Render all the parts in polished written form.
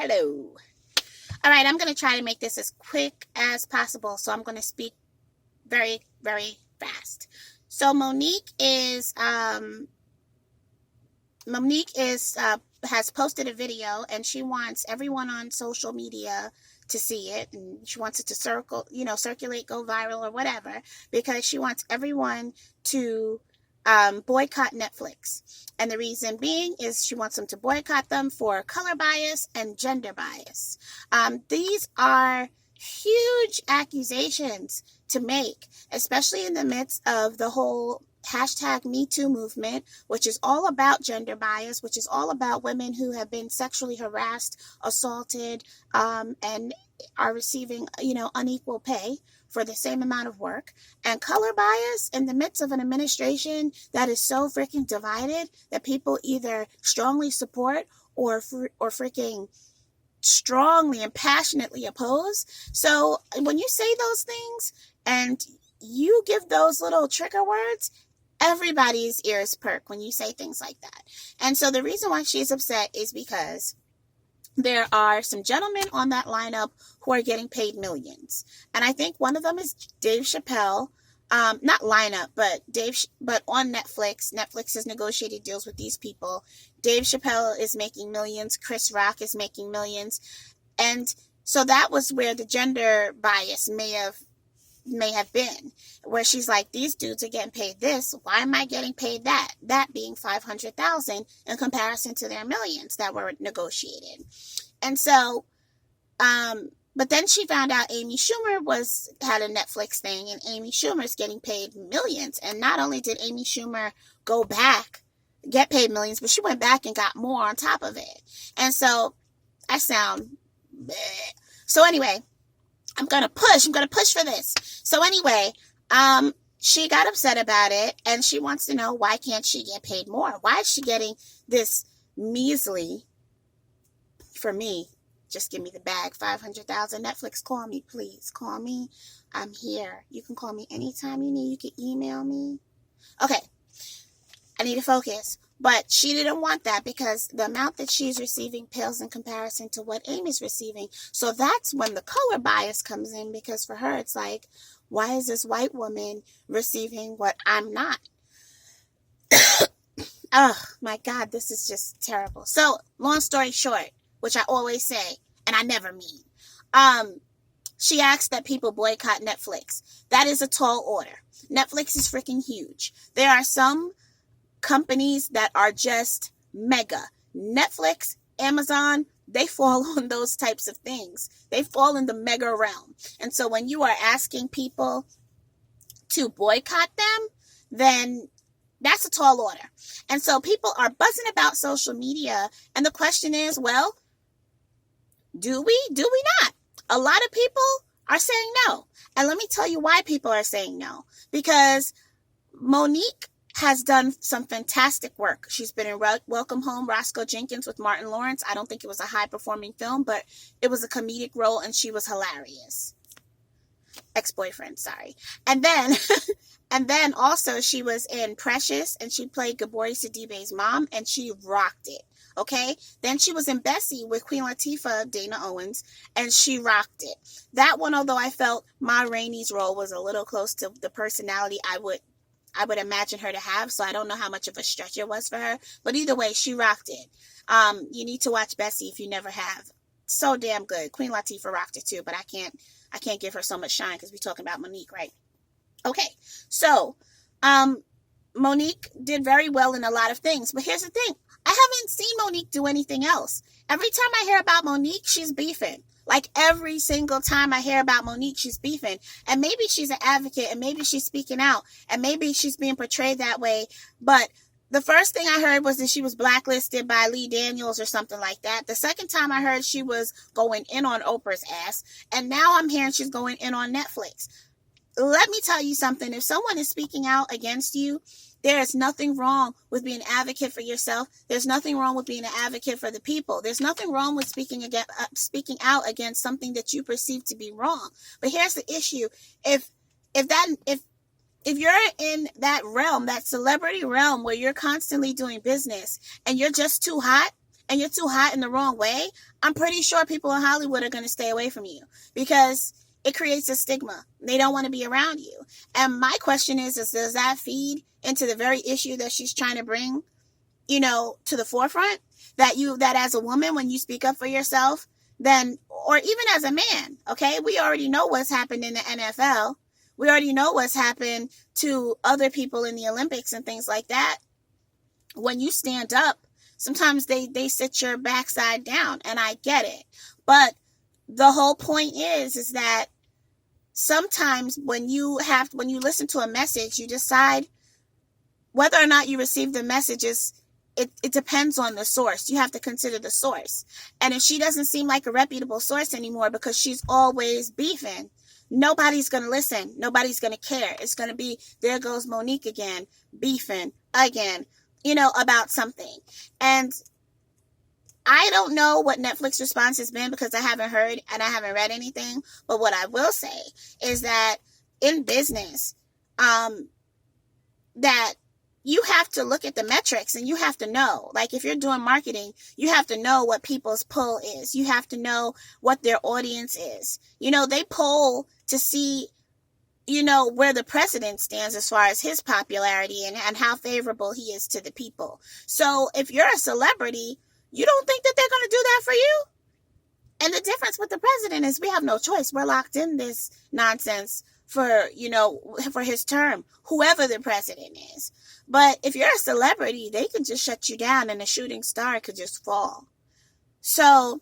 Hello. All right, I'm going to try to make this as quick as possible. So I'm going to speak very, very fast. So Monique is has posted a video, and she wants everyone on social media to see it, and she wants it to circulate, go viral, or whatever, because she wants everyone to boycott Netflix. And the reason being is she wants them to boycott them for color bias and gender bias. These are huge accusations to make, especially in the midst of the whole hashtag Me Too movement, which is all about gender bias, which is all about women who have been sexually harassed, assaulted, and are receiving, unequal pay for the same amount of work, and color bias in the midst of an administration that is so freaking divided that people either strongly support or freaking strongly and passionately oppose. So when you say those things and you give those little trigger words, everybody's ears perk when you say things like that. And so the reason why she's upset is because there are some gentlemen on that lineup who are getting paid millions. And I think one of them is Dave Chappelle. Not lineup, but but on Netflix. Netflix has negotiated deals with these people. Dave Chappelle is making millions. Chris Rock is making millions. And so that was where the gender bias may have been, where she's like, these dudes are getting paid this, why am I getting paid that? That being $500,000 in comparison to their millions that were negotiated. And so, but then she found out Amy Schumer had a Netflix thing, and Amy Schumer's getting paid millions. And not only did Amy Schumer get paid millions, but she went back and got more on top of it. And so I sound bleh. So anyway, I'm going to push for this. So anyway, she got upset about it, and she wants to know, why can't she get paid more? Why is she getting this measly, for me, just give me the bag, $500,000? Netflix, call me, please. Call me. I'm here. You can call me anytime you need. You can email me. Okay. I need to focus. But she didn't want that because the amount that she's receiving pales in comparison to what Amy's receiving. So that's when the color bias comes in, because for her it's like, why is this white woman receiving what I'm not? Oh my God, this is just terrible. So long story short, which I always say, and I never mean, she asked that people boycott Netflix. That is a tall order. Netflix is freaking huge. There are some companies that are just mega. Netflix, Amazon, they fall on those types of things. They fall in the mega realm. And so when you are asking people to boycott them, then that's a tall order. And so people are buzzing about social media. And the question is, well, do we not? A lot of people are saying no. And let me tell you why people are saying no. Because Monique has done some fantastic work. She's been in Welcome Home, Roscoe Jenkins with Martin Lawrence. I don't think it was a high-performing film, but it was a comedic role, and she was hilarious. Ex-boyfriend, sorry. And then also she was in Precious, and she played Gabori Sidibe's mom, and she rocked it. Okay? Then she was in Bessie with Queen Latifah, Dana Owens, and she rocked it. That one, although I felt Ma Rainey's role was a little close to the personality I would imagine her to have, so I don't know how much of a stretch it was for her. But either way, she rocked it. You need to watch Bessie if you never have. So damn good. Queen Latifah rocked it too, but I can't give her so much shine because we're talking about Monique, right? Okay, so Monique did very well in a lot of things, but here's the thing. I haven't seen Monique do anything else. Every time I hear about Monique, she's beefing. Like every single time I hear about Monique, she's beefing. And maybe she's an advocate, and maybe she's speaking out, and maybe she's being portrayed that way. But the first thing I heard was that she was blacklisted by Lee Daniels or something like that. The second time I heard she was going in on Oprah's ass. And now I'm hearing she's going in on Netflix. Let me tell you something. If someone is speaking out against you, there is nothing wrong with being an advocate for yourself. There's nothing wrong with being an advocate for the people. There's nothing wrong with speaking out against something that you perceive to be wrong. But here's the issue: if you're in that realm, that celebrity realm, where you're constantly doing business and you're just too hot and you're too hot in the wrong way, I'm pretty sure people in Hollywood are going to stay away from you because it creates a stigma. They don't want to be around you. And my question is does that feed into the very issue that she's trying to bring, to the forefront? That as a woman, when you speak up for yourself, then, or even as a man, okay, we already know what's happened in the NFL. We already know what's happened to other people in the Olympics and things like that. When you stand up, sometimes they sit your backside down, and I get it. But the whole point is that sometimes when you listen to a message, you decide whether or not you receive the messages. It depends on the source. You have to consider the source. And if she doesn't seem like a reputable source anymore because she's always beefing, nobody's going to listen. Nobody's going to care. It's going to be, there goes Monique again, beefing again, about something. And I don't know what Netflix response has been because I haven't heard and I haven't read anything. But what I will say is that in business, that you have to look at the metrics and you have to know, like if you're doing marketing, you have to know what people's pull is. You have to know what their audience is. They poll to see, where the president stands as far as his popularity and how favorable he is to the people. So if you're a celebrity, you don't think that they're going to do that for you? And the difference with the president is we have no choice. We're locked in this nonsense for his term, whoever the president is. But if you're a celebrity, they can just shut you down and a shooting star could just fall. So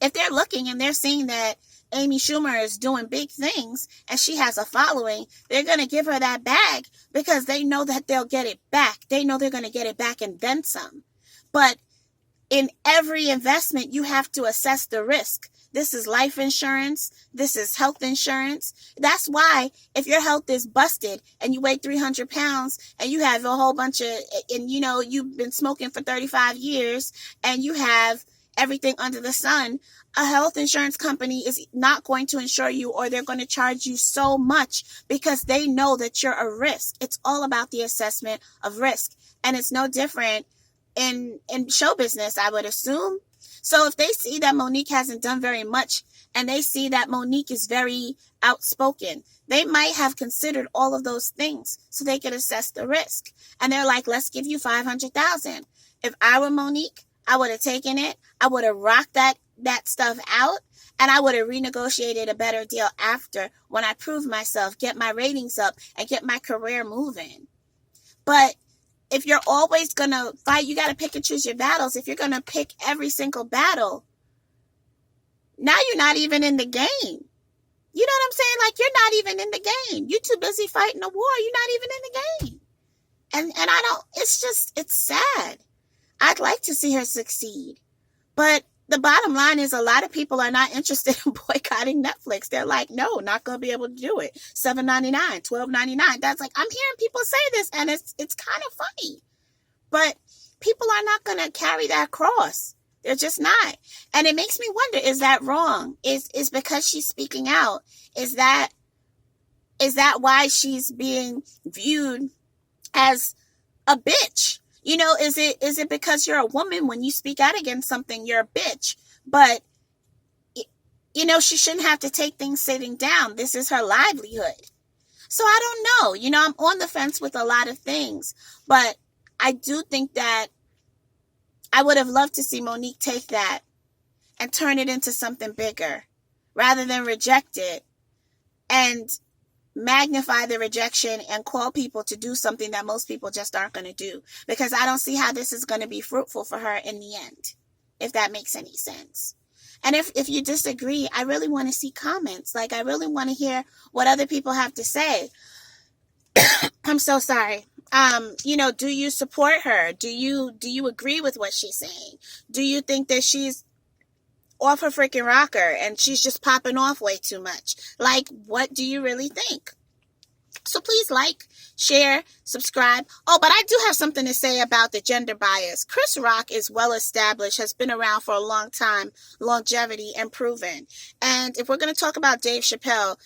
if they're looking and they're seeing that Amy Schumer is doing big things and she has a following, they're going to give her that bag because they know that they'll get it back. They know they're going to get it back and then some. But in every investment, you have to assess the risk. This is life insurance. This is health insurance. That's why if your health is busted and you weigh 300 pounds and you have a whole bunch of, and you've been smoking for 35 years and you have everything under the sun, a health insurance company is not going to insure you, or they're going to charge you so much because they know that you're a risk. It's all about the assessment of risk. And it's no different in show business, I would assume. So if they see that Monique hasn't done very much and they see that Monique is very outspoken, they might have considered all of those things so they could assess the risk. And they're like, let's give you $500,000. If I were Monique, I would have taken it. I would have rocked that stuff out, and I would have renegotiated a better deal after when I prove myself, get my ratings up, and get my career moving. But if you're always going to fight, you got to pick and choose your battles. If you're going to pick every single battle, now you're not even in the game. You know what I'm saying? Like, you're not even in the game. You're too busy fighting a war. You're not even in the game. And I don't, it's sad. I'd like to see her succeed. But the bottom line is a lot of people are not interested in boycotting Netflix. They're like, no, not going to be able to do it. $7.99, $12.99. That's like, I'm hearing people say this and it's kind of funny. But people are not going to carry that cross. They're just not. And it makes me wonder, is that wrong? Is because she's speaking out? Is that why she's being viewed as a bitch? Is it because you're a woman, when you speak out against something, you're a bitch? But, she shouldn't have to take things sitting down. This is her livelihood. So I don't know. I'm on the fence with a lot of things. But I do think that I would have loved to see Monique take that and turn it into something bigger rather than reject it and magnify the rejection and call people to do something that most people just aren't going to do, because I don't see how this is going to be fruitful for her in the end, if that makes any sense. And if you disagree, I really want to see comments. Like, I really want to hear what other people have to say. I'm so sorry. Do you support her? Do you agree with what she's saying? Do you think that she's off her freaking rocker and she's just popping off way too much? Like, what do you really think? So please like, share, subscribe. Oh, but I do have something to say about the gender bias. Chris Rock is well established, has been around for a long time, longevity and proven. And if we're going to talk about Dave Chappelle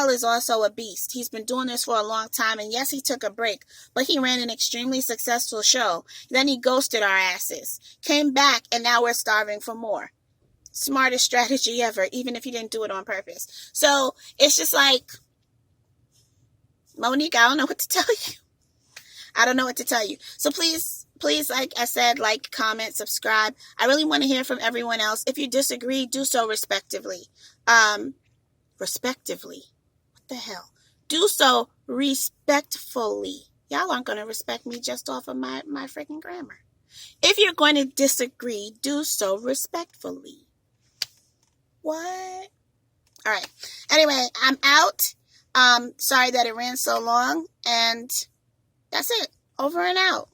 is also a beast. He's been doing this for a long time. And yes, he took a break, but he ran an extremely successful show. Then he ghosted our asses, came back, and now we're starving for more. Smartest strategy ever, even if he didn't do it on purpose. So it's just like, Monique, I don't know what to tell you. I don't know what to tell you. So please, like I said, like, comment, subscribe. I really want to hear from everyone else. If you disagree, do so respectively. Respectively. What the hell? Do so respectfully. Y'all aren't going to respect me just off of my freaking grammar. If you're going to disagree, do so respectfully. What? All right. Anyway, I'm out. Sorry that it ran so long, and that's it. Over and out.